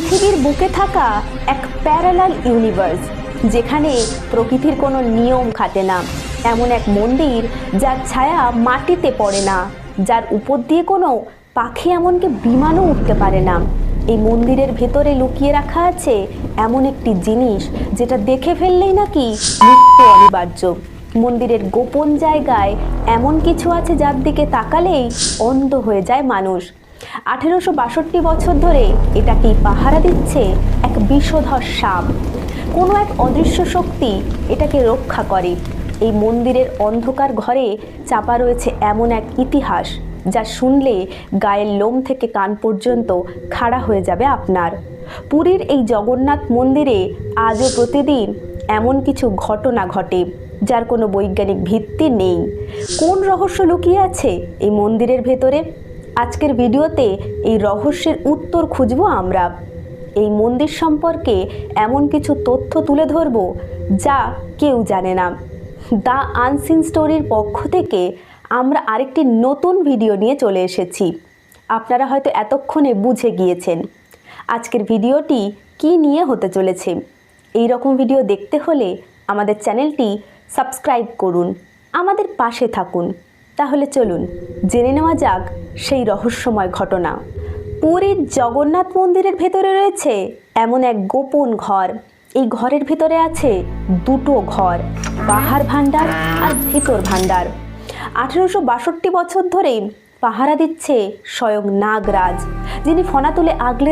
পৃথিবীর বুকে থাকা এক প্যারালাল ইউনিভার্স, যেখানে প্রকৃতির কোনো নিয়ম খাটে না, এমন এক মন্দির যার ছায়া মাটিতে পড়ে না, যার উপর দিয়ে কোনো পাখি এমনকি বিমানও উঠতে পারে না। এই মন্দিরের ভেতরে লুকিয়ে রাখা আছে এমন একটি জিনিস যেটা দেখে ফেললেই নাকি মৃত্যু অনিবার্য। মন্দিরের গোপন জায়গায় এমন কিছু আছে যার দিকে তাকালেই অন্ধ হয়ে যায় মানুষ। 1862 বছর ধরে এটাকেই পাহারা দিচ্ছে এক বিষধর সাপ। কোনো এক অদৃশ্য শক্তি এটাকে রক্ষা করে। এই মন্দিরের অন্ধকার ঘরে চাপা রয়েছে এমন এক ইতিহাস যা শুনলে গায়ের লোম থেকে কান পর্যন্ত খাড়া হয়ে যাবে আপনার। পুরীর এই জগন্নাথ মন্দিরে আজও প্রতিদিন এমন কিছু ঘটনা ঘটে যার কোনো বৈজ্ঞানিক ভিত্তি নেই। কোন রহস্য লুকিয়ে আছে এই মন্দিরের ভেতরে? আজকের ভিডিওতে এই রহস্যের উত্তর খুঁজব আমরা। এই মন্দির সম্পর্কে এমন কিছু তথ্য তুলে ধরব যা কেউ জানে না। দ্য আনসিন স্টোরির পক্ষ থেকে আমরা আরেকটি নতুন ভিডিও নিয়ে চলে এসেছি। আপনারা হয়তো এতক্ষণে বুঝে গিয়েছেন আজকের ভিডিওটি কি নিয়ে হতে চলেছে। এই রকম ভিডিও দেখতে হলে আমাদের চ্যানেলটি সাবস্ক্রাইব করুন, আমাদের পাশে থাকুন। তাহলে চলুন জেনে নেওয়া যাক সেই রহস্যময় ঘটনা। পুরীর জগন্নাথ মন্দিরের ভেতরে রয়েছে এমন এক গোপন ঘর। এই ঘরের ভেতরে আছে দুটো ঘর, বাহার ভাণ্ডার আর ভেতর ভাণ্ডার। 1862 বছর ধরে পাহারা দিচ্ছে স্বয়ং নাগরাজ, যিনি ফনা তুলে আগলে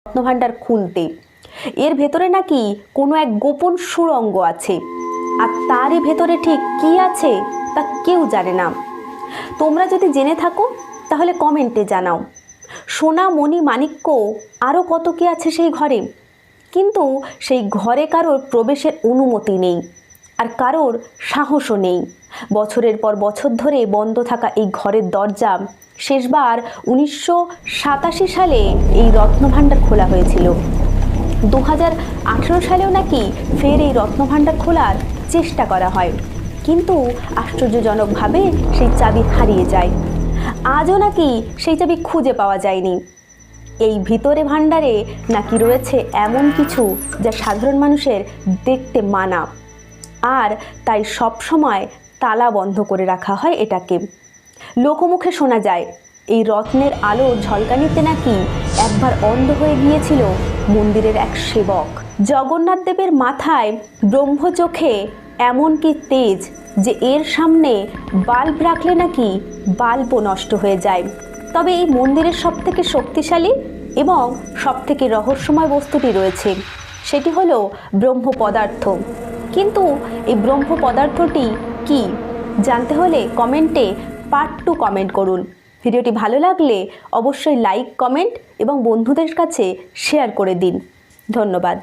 রত্নভাণ্ডার খুলতে। এর ভেতরে নাকি কোনো এক গোপন সুড়ঙ্গ আছে, আর তারই ভেতরে ঠিক কি আছে তা কেউ জানে না। তোমরা যদি জেনে থাকো তাহলে কমেন্টে জানাও। সোনা, মণি, মাণিক্য আরও কত কি আছে সেই ঘরে, কিন্তু সেই ঘরে কারোর প্রবেশের অনুমতি নেই, আর কারোর সাহসও নেই। বছরের পর বছর ধরে বন্ধ থাকা এই ঘরের দরজা শেষবার 1987 সালে এই রত্নভাণ্ডার খোলা হয়েছিল। 2018 সালেও নাকি ফের এই রত্নভাণ্ডার খোলার চেষ্টা করা হয়, কিন্তু আশ্চর্যজনকভাবে সেই চাবি হারিয়ে যায়। আজও নাকি সেই চাবি খুঁজে পাওয়া যায়নি। এই ভিতরে ভাণ্ডারে নাকি রয়েছে এমন কিছু যা সাধারণ মানুষের দেখতে মানা, আর তাই সব সময় তালা বন্ধ করে রাখা হয় এটাকে। লোকমুখে শোনা যায় এই রত্নের আলো ঝলকানিতে নাকি একবার অন্ধ হয়ে গিয়েছিল মন্দিরের এক সেবক। জগন্নাথ দেবের মাথায় ব্রহ্মচোখে এমন কি তেজ যে এর সামনে বাল্ব রাখলে নাকি বাল্বও নষ্ট হয়ে যায়। তবে এই মন্দিরের সবথেকে শক্তিশালী এবং সবথেকে রহস্যময় বস্তুটি রয়েছে, সেটি হলো ব্রহ্ম পদার্থ। কিন্তু এই ব্রহ্ম পদার্থটি কি জানতে হলে কমেন্টে পার্ট 2 কমেন্ট করুন। ভিডিওটি ভালো লাগলে অবশ্যই লাইক, কমেন্ট এবং বন্ধুদের কাছে শেয়ার করে দিন। ধন্যবাদ।